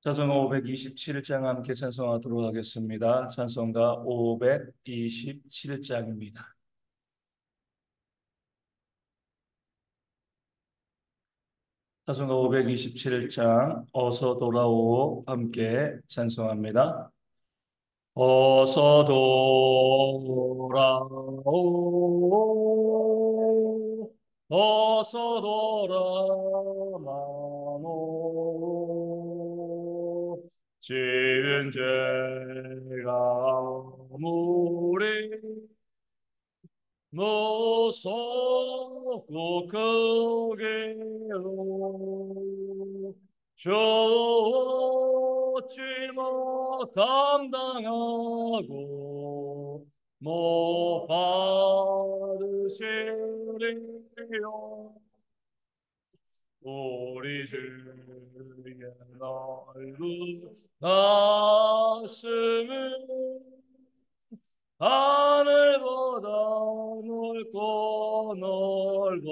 찬송가 527장 함께 찬송하도록 하겠습니다. 찬송가 527장입니다. 찬송가 527장 어서 돌아오 함께 찬송합니다. 어서 돌아오 어서 돌아마노 지은 죄가 무리 무섭고 크게요 좋지 못함당하고 못 받으시리요 우리 주의 넓은 가슴을 하늘보다 넓고 넓어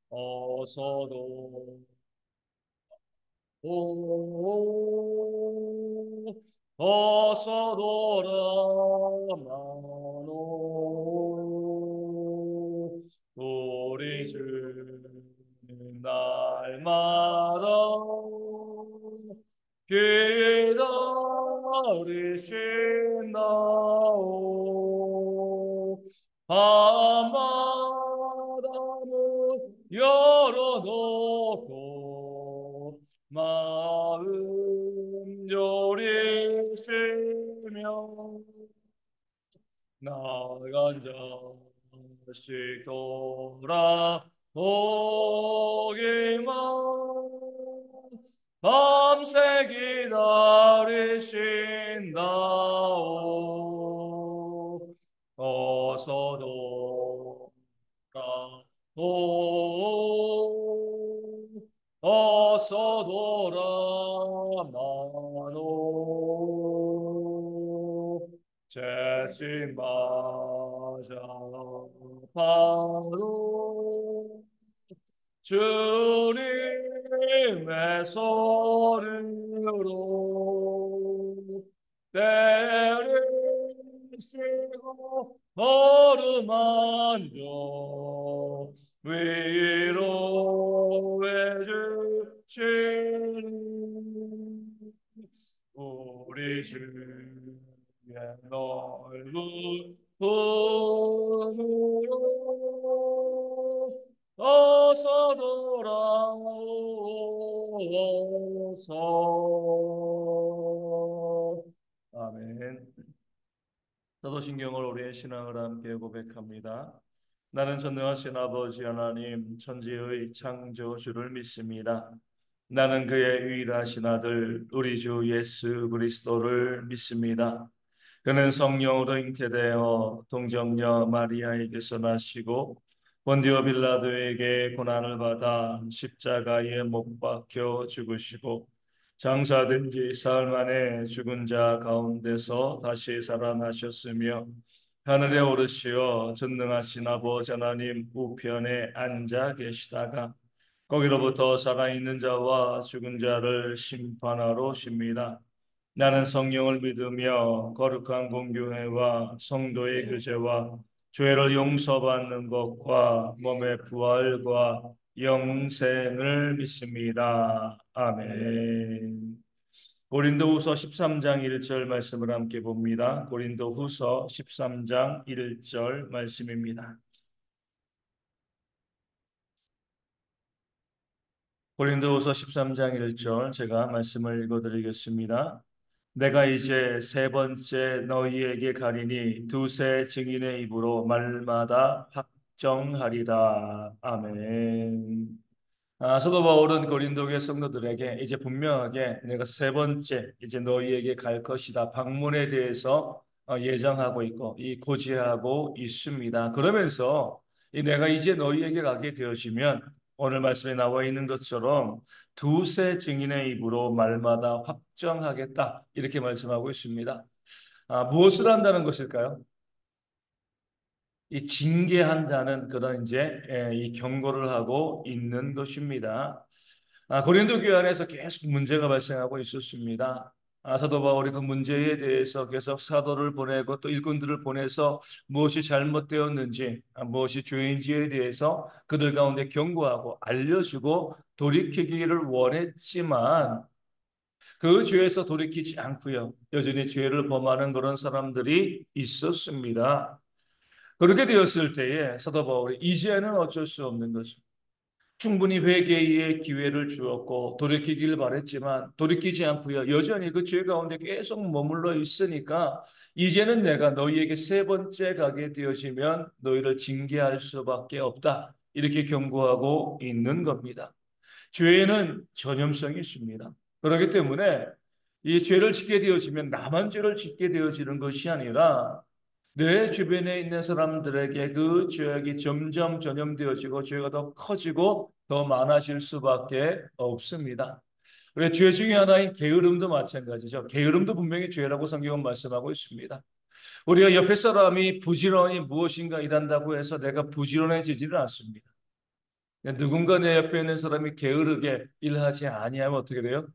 어서도 오 어서 돌아마노 우리 주 날마다 기다리신다오 밤마다는 열어놓고 마음 졸이시며 나간 자식 돌아오기만 밤새 기다리신다오 어서 돌아오 어서 돌아마노 죄진 맞아 바로 주님의 손으로 때리시고 어루만져 위로해 주시니 우리 주의 넓은 품으로 어서 돌아오소서. 아멘. 사도신경을 우리의 신앙을 함께 고백합니다. 나는 전능하신 아버지 하나님 천지의 창조주를 믿습니다. 나는 그의 유일하신 아들 우리 주 예수 그리스도를 믿습니다. 그는 성령으로 잉태되어 동정녀 마리아에게서 나시고 본디오 빌라도에게 고난을 받아 십자가에 못 박혀 죽으시고 장사된 지 사흘 만에 죽은 자 가운데서 다시 살아나셨으며 하늘에 오르시어 전능하신 아버지 하나님 우편에 앉아 계시다가 거기로부터 살아있는 자와 죽은 자를 심판하러 오십니다. 나는 성령을 믿으며 거룩한 공교회와 성도의 교제와 죄를 용서받는 것과 몸의 부활과 영생을 믿습니다. 아멘. 고린도후서 13장 1절 말씀을 함께 봅니다. 고린도후서 13장 1절 말씀입니다. 고린도후서 13장 1절 제가 말씀을 읽어드리겠습니다. 내가 이제 세 번째 너희에게 가리니 두세 증인의 입으로 말마다 확정하리라. 아멘. 사도 바울은 고린도의 성도들에게 이제 분명하게 내가 세 번째 이제 너희에게 갈 것이다. 방문에 대해서 예정하고 있고 이 고지하고 있습니다. 그러면서 이 내가 이제 너희에게 가게 되어지면 오늘 말씀에 나와 있는 것처럼 두세 증인의 입으로 말마다 확정하겠다. 이렇게 말씀하고 있습니다. 무엇을 한다는 것일까요? 이 징계한다는 그런 이제 이 경고를 하고 있는 것입니다. 고린도 교회 안에서 계속 문제가 발생하고 있었습니다. 사도 바울이 그 문제에 대해서 계속 사도를 보내고 또 일꾼들을 보내서 무엇이 잘못되었는지, 무엇이 죄인지에 대해서 그들 가운데 경고하고 알려주고 돌이키기를 원했지만 그 죄에서 돌이키지 않고요. 여전히 죄를 범하는 그런 사람들이 있었습니다. 그렇게 되었을 때에 사도 바울이 이제는 어쩔 수 없는 거죠. 충분히 회개의 기회를 주었고 돌이키길 바랬지만 돌이키지 않고요. 여전히 그 죄 가운데 계속 머물러 있으니까 이제는 내가 너희에게 세 번째 가게 되어지면 너희를 징계할 수밖에 없다. 이렇게 경고하고 있는 겁니다. 죄에는 전염성이 있습니다. 그렇기 때문에 이 죄를 짓게 되어지면 나만 죄를 짓게 되어지는 것이 아니라 내 주변에 있는 사람들에게 그 죄악이 점점 전염되어지고 죄가 더 커지고 더 많아질 수밖에 없습니다. 그래, 죄 중에 하나인 게으름도 마찬가지죠. 게으름도 분명히 죄라고 성경은 말씀하고 있습니다. 우리가 옆에 사람이 부지런히 무엇인가 일한다고 해서 내가 부지런해지지는 않습니다. 누군가 내 옆에 있는 사람이 게으르게 일하지 아니하면 어떻게 돼요?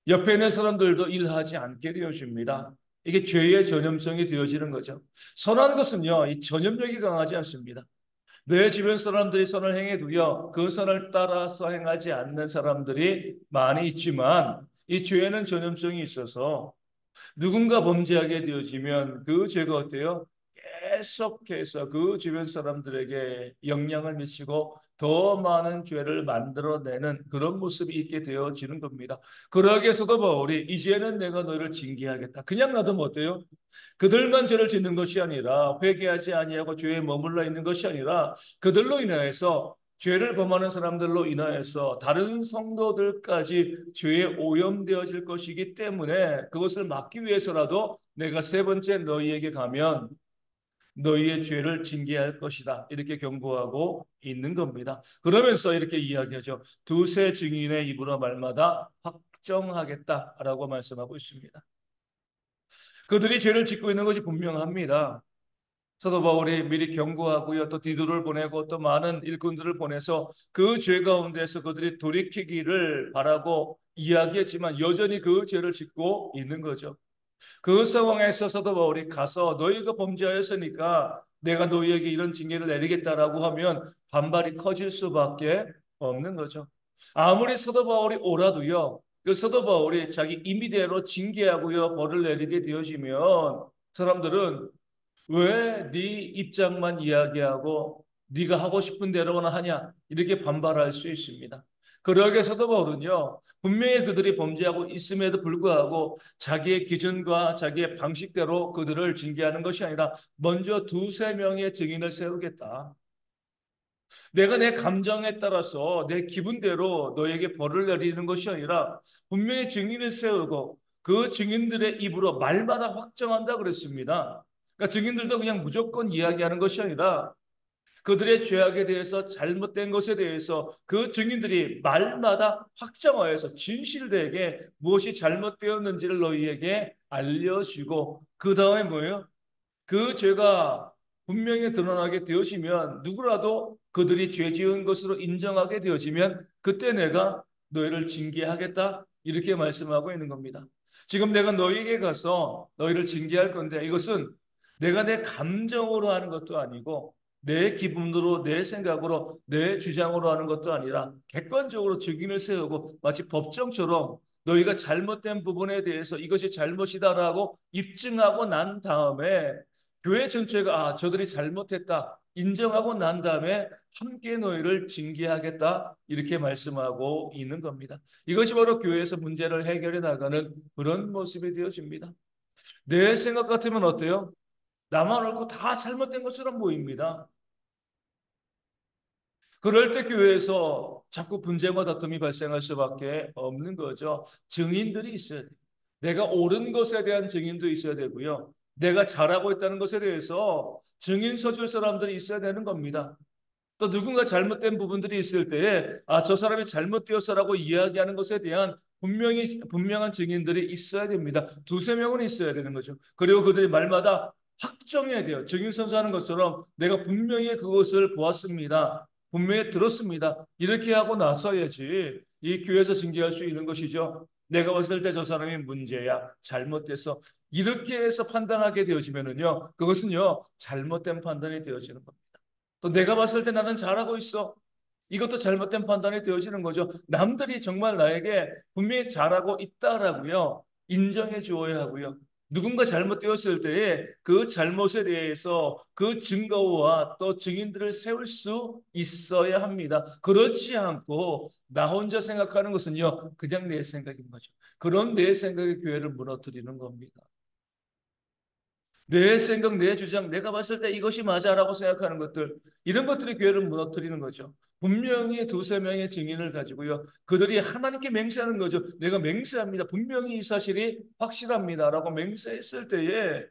옆에 있는 사람들도 일하지 않게 되어집니다. 이게 죄의 전염성이 되어지는 거죠. 선한 것은요, 이 전염력이 강하지 않습니다. 내 주변 사람들이 선을 행해도요, 그 선을 따라서 행하지 않는 사람들이 많이 있지만, 이 죄에는 전염성이 있어서 누군가 범죄하게 되어지면 그 죄가 어때요? 계속해서 그 주변 사람들에게 영향을 미치고 더 많은 죄를 만들어내는 그런 모습이 있게 되어지는 겁니다. 그러기 위해서도 바울이 이제는 내가 너를 징계하겠다. 그냥 놔두면 어때요? 그들만 죄를 짓는 것이 아니라 회개하지 아니하고 죄에 머물러 있는 것이 아니라 그들로 인하여서 죄를 범하는 사람들로 인하여서 다른 성도들까지 죄에 오염되어질 것이기 때문에 그것을 막기 위해서라도 내가 세 번째 너희에게 가면 너희의 죄를 징계할 것이다. 이렇게 경고하고 있는 겁니다. 그러면서 이렇게 이야기하죠. 두세 증인의 입으로 말마다 확정하겠다라고 말씀하고 있습니다. 그들이 죄를 짓고 있는 것이 분명합니다. 사도 바울이 미리 경고하고요. 또 디도를 보내고 또 많은 일꾼들을 보내서 그 죄 가운데서 그들이 돌이키기를 바라고 이야기했지만 여전히 그 죄를 짓고 있는 거죠. 그 상황에서 사도 바울이 가서 너희가 범죄하였으니까 내가 너희에게 이런 징계를 내리겠다라고 하면 반발이 커질 수밖에 없는 거죠. 아무리 사도 바울이 오라도요. 그 사도 바울이 자기 임의대로 징계하고요. 벌을 내리게 되어지면 사람들은 왜 네 입장만 이야기하고 네가 하고 싶은 대로만 하냐 이렇게 반발할 수 있습니다. 그러기 위해서도 바울은요 분명히 그들이 범죄하고 있음에도 불구하고 자기의 기준과 자기의 방식대로 그들을 징계하는 것이 아니라 먼저 두세 명의 증인을 세우겠다. 내가 내 감정에 따라서 내 기분대로 너에게 벌을 내리는 것이 아니라 분명히 증인을 세우고 그 증인들의 입으로 말마다 확정한다 그랬습니다. 그러니까 증인들도 그냥 무조건 이야기하는 것이 아니라 그들의 죄악에 대해서 잘못된 것에 대해서 그 증인들이 말마다 확정하여서 진실되게 무엇이 잘못되었는지를 너희에게 알려주고 그 다음에 뭐예요? 그 죄가 분명히 드러나게 되어지면 누구라도 그들이 죄 지은 것으로 인정하게 되어지면 그때 내가 너희를 징계하겠다 이렇게 말씀하고 있는 겁니다. 지금 내가 너희에게 가서 너희를 징계할 건데 이것은 내가 내 감정으로 하는 것도 아니고 내 기분으로 내 생각으로 내 주장으로 하는 것도 아니라 객관적으로 증인을 세우고 마치 법정처럼 너희가 잘못된 부분에 대해서 이것이 잘못이다라고 입증하고 난 다음에 교회 전체가 저들이 잘못했다 인정하고 난 다음에 함께 너희를 징계하겠다 이렇게 말씀하고 있는 겁니다. 이것이 바로 교회에서 문제를 해결해 나가는 그런 모습이 되어집니다. 내 생각 같으면 어때요? 나만 옳고 다 잘못된 것처럼 보입니다. 그럴 때 교회에서 자꾸 분쟁과 다툼이 발생할 수밖에 없는 거죠. 증인들이 있어야 돼요. 내가 옳은 것에 대한 증인도 있어야 되고요. 내가 잘하고 있다는 것에 대해서 증인 서줄 사람들이 있어야 되는 겁니다. 또 누군가 잘못된 부분들이 있을 때에 저 사람이 잘못되었어라고 이야기하는 것에 대한 분명한 증인들이 있어야 됩니다. 두세 명은 있어야 되는 거죠. 그리고 그들이 말마다 확정해야 돼요. 증인 선서하는 것처럼 내가 분명히 그것을 보았습니다. 분명히 들었습니다. 이렇게 하고 나서야지 이 교회에서 징계할 수 있는 것이죠. 내가 봤을 때 저 사람이 문제야, 잘못돼서 이렇게 해서 판단하게 되어지면은요, 그것은요 잘못된 판단이 되어지는 겁니다. 또 내가 봤을 때 나는 잘하고 있어. 이것도 잘못된 판단이 되어지는 거죠. 남들이 정말 나에게 분명히 잘하고 있다라고요. 인정해 주어야 하고요. 누군가 잘못되었을 때에 그 잘못에 대해서 그 증거와 또 증인들을 세울 수 있어야 합니다. 그렇지 않고 나 혼자 생각하는 것은요. 그냥 내 생각인 거죠. 그런 내 생각이 교회를 무너뜨리는 겁니다. 내 생각, 내 주장, 내가 봤을 때 이것이 맞아라고 생각하는 것들, 이런 것들이 교회를 무너뜨리는 거죠. 분명히 두세 명의 증인을 가지고요. 그들이 하나님께 맹세하는 거죠. 내가 맹세합니다. 분명히 이 사실이 확실합니다라고 맹세했을 때에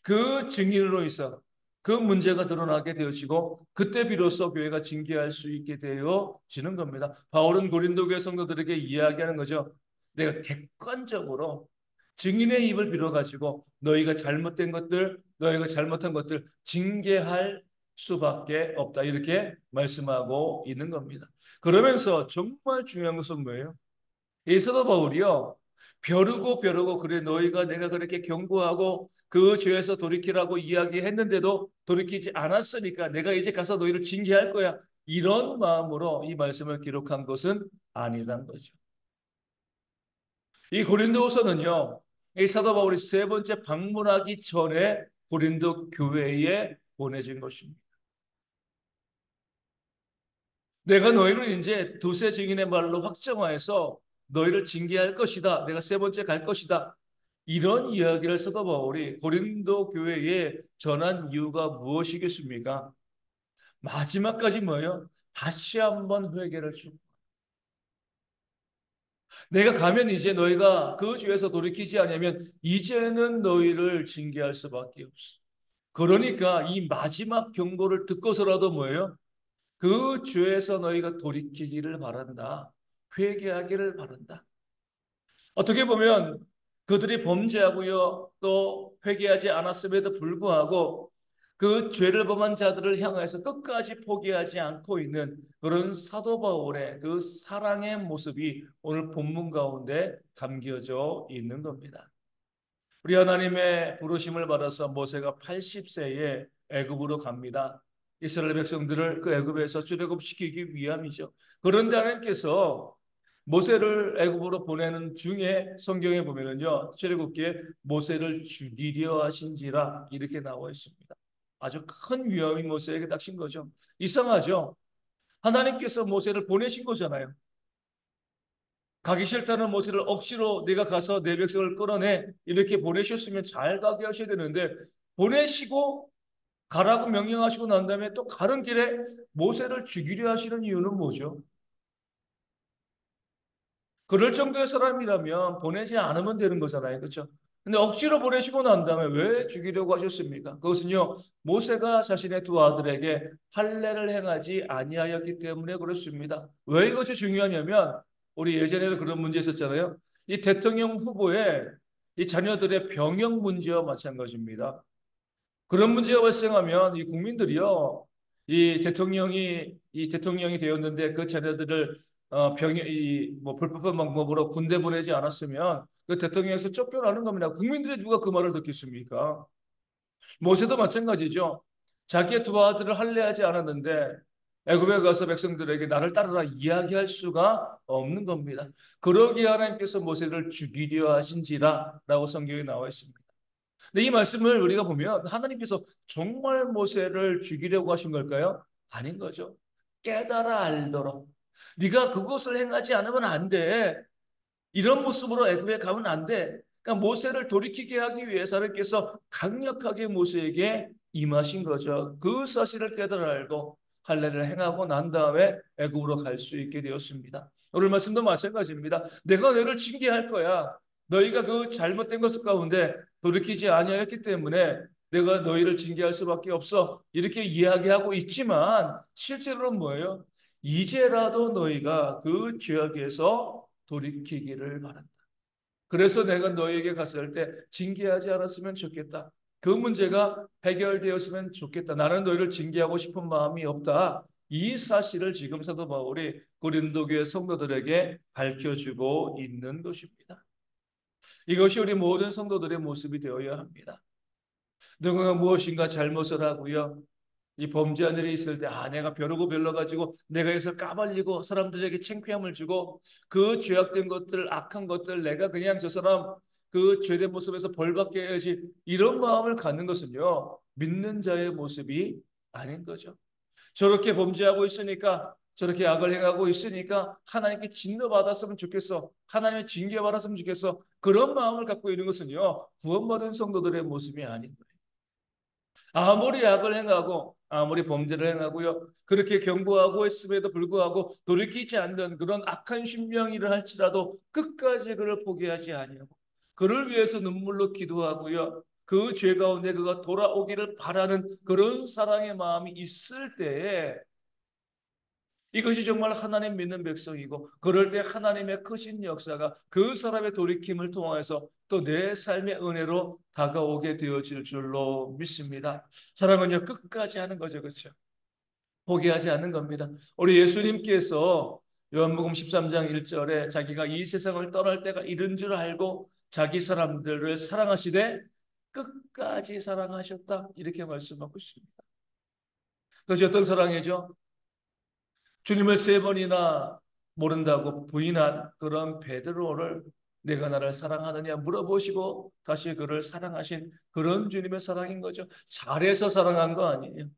그 증인으로 인해서 그 문제가 드러나게 되어지고 그때 비로소 교회가 징계할 수 있게 되어지는 겁니다. 바울은 고린도 교회 성도들에게 이야기하는 거죠. 내가 객관적으로 증인의 입을 빌어가지고 너희가 잘못된 것들, 너희가 잘못한 것들 징계할 수밖에 없다. 이렇게 말씀하고 있는 겁니다. 그러면서 정말 중요한 것은 뭐예요? 이 사도 바울이요. 벼르고 그래 너희가 내가 그렇게 경고하고 그 죄에서 돌이키라고 이야기했는데도 돌이키지 않았으니까 내가 이제 가서 너희를 징계할 거야. 이런 마음으로 이 말씀을 기록한 것은 아니란 거죠. 이 고린도후서는요. 이 사도 바울이 세 번째 방문하기 전에 고린도 교회에 보내진 것입니다. 내가 너희를 이제 두세 증인의 말로 확정하여서 너희를 징계할 것이다. 내가 세 번째 갈 것이다. 이런 이야기를 사도 바울이 고린도 교회에 전한 이유가 무엇이겠습니까? 마지막까지 뭐예요? 다시 한번 회개를 주. 내가 가면 이제 너희가 그 죄에서 돌이키지 않으면 이제는 너희를 징계할 수밖에 없어. 그러니까 이 마지막 경고를 듣고서라도 뭐예요? 그 죄에서 너희가 돌이키기를 바란다. 회개하기를 바란다. 어떻게 보면 그들이 범죄하고요, 또 회개하지 않았음에도 불구하고 그 죄를 범한 자들을 향해서 끝까지 포기하지 않고 있는 그런 사도 바울의 그 사랑의 모습이 오늘 본문 가운데 담겨져 있는 겁니다. 우리 하나님의 부르심을 받아서 모세가 80세에 애굽으로 갑니다. 이스라엘 백성들을 그 애굽에서 출애굽시키기 위함이죠. 그런데 하나님께서 모세를 애굽으로 보내는 중에 성경에 보면은요, 출애굽기에 모세를 죽이려 하신지라 이렇게 나와 있습니다. 아주 큰 위험이 모세에게 닥친 거죠. 이상하죠? 하나님께서 모세를 보내신 거잖아요. 가기 싫다는 모세를 억지로 네가 가서 내 백성을 끌어내 이렇게 보내셨으면 잘 가게 하셔야 되는데 보내시고 가라고 명령하시고 난 다음에 또 가는 길에 모세를 죽이려 하시는 이유는 뭐죠? 그럴 정도의 사람이라면 보내지 않으면 되는 거잖아요. 그렇죠? 근데 억지로 보내시고 난 다음에 왜 죽이려고 하셨습니까? 그것은요, 모세가 자신의 두 아들에게 할례를 행하지 아니하였기 때문에 그렇습니다. 왜 이것이 중요하냐면, 우리 예전에도 그런 문제 있었잖아요. 이 대통령 후보의 이 자녀들의 병역 문제와 마찬가지입니다. 그런 문제가 발생하면 이 국민들이요, 이 대통령이 되었는데 그 자녀들을 병역 이뭐 불법한 방법으로 군대 보내지 않았으면 그 대통령에서 쫓겨나는 겁니다. 국민들이 누가 그 말을 듣겠습니까? 모세도 마찬가지죠. 자기의 두 아들을 할례하지 않았는데 애굽에 가서 백성들에게 나를 따르라 이야기할 수가 없는 겁니다. 그러기에 하나님께서 모세를 죽이려 하신지라라고 성경에 나와 있습니다. 근데 이 말씀을 우리가 보면 하나님께서 정말 모세를 죽이려고 하신 걸까요? 아닌 거죠. 깨달아 알도록. 네가 그것을 행하지 않으면 안 돼. 이런 모습으로 애굽에 가면 안 돼. 그러니까 모세를 돌이키게 하기 위해서 하나님께서 강력하게 모세에게 임하신 거죠. 그 사실을 깨달아 알고 할례를 행하고 난 다음에 애굽으로 갈 수 있게 되었습니다. 오늘 말씀도 마찬가지입니다. 내가 너를 징계할 거야. 너희가 그 잘못된 것 가운데 돌이키지 아니하였기 때문에 내가 너희를 징계할 수밖에 없어. 이렇게 이야기하고 있지만 실제로는 뭐예요? 이제라도 너희가 그 죄악에서 돌이키기를 바란다. 그래서 내가 너에게 갔을 때 징계하지 않았으면 좋겠다. 그 문제가 해결되었으면 좋겠다. 나는 너희를 징계하고 싶은 마음이 없다. 이 사실을 지금 사도 바울이 고린도 교회 성도들에게 밝혀주고 있는 것입니다. 이것이 우리 모든 성도들의 모습이 되어야 합니다. 누군가 무엇인가 잘못을 하고요, 이 범죄한 일이 있을 때, 내가 벼르고 별러가지고 내가 이것을 까발리고 사람들에게 창피함을 주고 그 죄악된 것들, 악한 것들, 내가 그냥 저 사람 그 죄된 모습에서 벌받게 해야지, 이런 마음을 갖는 것은요, 믿는 자의 모습이 아닌 거죠. 저렇게 범죄하고 있으니까, 저렇게 악을 행하고 있으니까 하나님께 진노받았으면 좋겠어, 하나님의 징계받았으면 좋겠어, 그런 마음을 갖고 있는 것은요, 구원받은 성도들의 모습이 아닌 거예요. 아무리 악을 행하고 아무리 범죄를 행하고요, 그렇게 경고하고 했음에도 불구하고 돌이키지 않는 그런 악한 신명이를 할지라도 끝까지 그를 포기하지 아니하고 그를 위해서 눈물로 기도하고요, 그 죄 가운데 그가 돌아오기를 바라는 그런 사랑의 마음이 있을 때에, 이것이 정말 하나님 믿는 백성이고, 그럴 때 하나님의 크신 역사가 그 사람의 돌이킴을 통해서 또 내 삶의 은혜로 다가오게 되어질 줄로 믿습니다. 사랑은요, 끝까지 하는 거죠. 그렇죠? 포기하지 않는 겁니다. 우리 예수님께서 요한복음 13장 1절에 자기가 이 세상을 떠날 때가 이른 줄 알고 자기 사람들을 사랑하시되 끝까지 사랑하셨다, 이렇게 말씀하고 있습니다. 그것이 어떤 사랑이죠? 주님을 세 번이나 모른다고 부인한 그런 베드로를 내가 나를 사랑하느냐 물어보시고 다시 그를 사랑하신 그런 주님의 사랑인 거죠. 잘해서 사랑한 거 아니에요.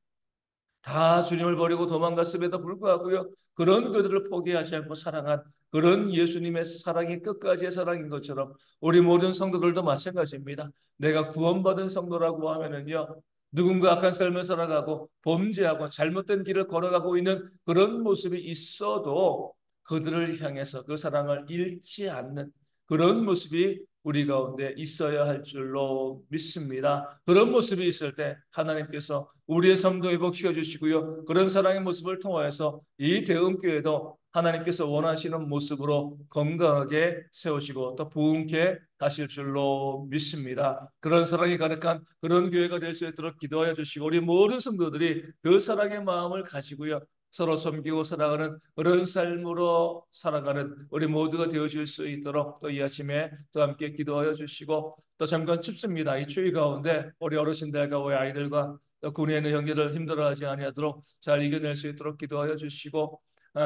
다 주님을 버리고 도망갔음에도 불구하고요, 그런 그들을 포기하지 않고 사랑한 그런 예수님의 사랑이 끝까지의 사랑인 것처럼 우리 모든 성도들도 마찬가지입니다. 내가 구원받은 성도라고 하면은요, 누군가 악한 삶을 살아가고 범죄하고 잘못된 길을 걸어가고 있는 그런 모습이 있어도 그들을 향해서 그 사랑을 잃지 않는 그런 모습이 우리 가운데 있어야 할 줄로 믿습니다. 그런 모습이 있을 때 하나님께서 우리의 삶도 회복시켜 주시고요, 그런 사랑의 모습을 통하여서 이 대흥교회도 하나님께서 원하시는 모습으로 건강하게 세우시고 또 부흥케 하실 줄로 믿습니다. 그런 사랑이 가득한 그런 교회가 될 수 있도록 기도하여 주시고, 우리 모든 성도들이 그 사랑의 마음을 가지고요, 서로 섬기고 살아가는 그런 삶으로 살아가는 우리 모두가 되어질 수 있도록 또 이 아침에 또 함께 기도하여 주시고, 또 잠깐 춥습니다. 이 추위 가운데 우리 어르신들과 우리 아이들과 또 군에 있는 형제들 힘들어하지 아니하도록 잘 이겨낼 수 있도록 기도하여 주시고,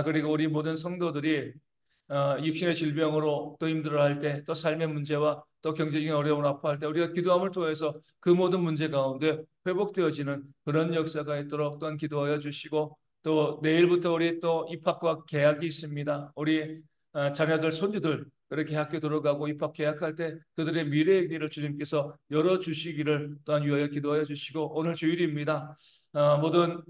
그리고 우리 모든 성도들이 육신의 질병으로 또 힘들어할 때, 또 삶의 문제와 또 경제적인 어려움을 아파할 때 우리가 기도함을 통해서 그 모든 문제 가운데 회복되어지는 그런 역사가 있도록 또한 기도하여 주시고, 또 내일부터 우리 또 입학과 개학이 있습니다. 우리 자녀들, 손주들 그렇게 학교 들어가고 입학 개학할 때 그들의 미래의 길을 주님께서 열어주시기를 또한 위하여 기도하여 주시고, 오늘 주일입니다. 모든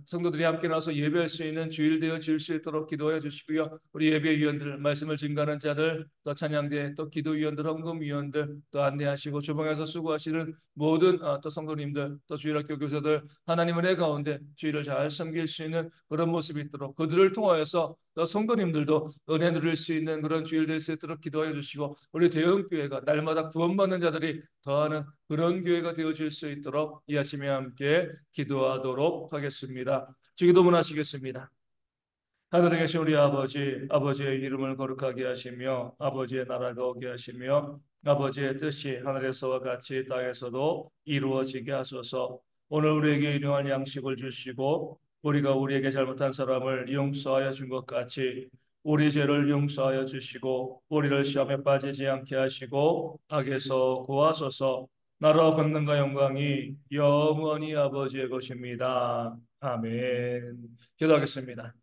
성도들이 함께 나와서 예배할 수 있는 주일 되어질 수 있도록 기도해 주시고요. 우리 예배위원들, 말씀을 증거하는 자들, 또 찬양대, 또 기도위원들, 헌금위원들 또 안내하시고 주방에서 수고하시는 모든 또 성도님들, 또 주일학교 교사들, 하나님 은혜 가운데 주일을 잘 섬길 수 있는 그런 모습이 있도록, 그들을 통하여서 또 성도님들도 은혜 누릴 수 있는 그런 주일 될 수 있도록 기도해 주시고, 우리 대형교회가 날마다 구원받는 자들이 더하는 그런 교회가 되어질 수 있도록 이 아침에 함께 기도하도록 하겠습니다. 주기도문 하시겠습니다. 하늘에 계신 우리 아버지, 아버지의 이름을 거룩하게 하시며 아버지의 나라가 오게 하시며 아버지의 뜻이 하늘에서와 같이 땅에서도 이루어지게 하소서. 오늘 우리에게 일용할 양식을 주시고 우리가 우리에게 잘못한 사람을 용서하여 준 것 같이 우리 죄를 용서하여 주시고 우리를 시험에 빠지지 않게 하시고 악에서 구하소서. 나라와 권능과 영광이 영원히 아버지의 것입니다. 아멘. 기도하겠습니다.